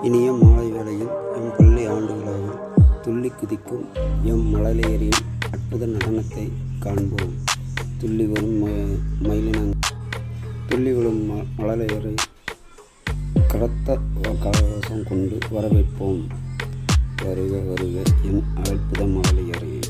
இனிய மாலை வேளையில் எம் பள்ளி ஆண்டு விழாவில் துள்ளி குதிக்கும் எம் மழலையரின் அற்புத நடனத்தை காண்போம். துள்ளி வரும் துள்ளி விழும் மழலையரை கடத்த கலவசம் கொண்டு வரவேற்போம். வருக வருக என் அற்புத மழலையரே.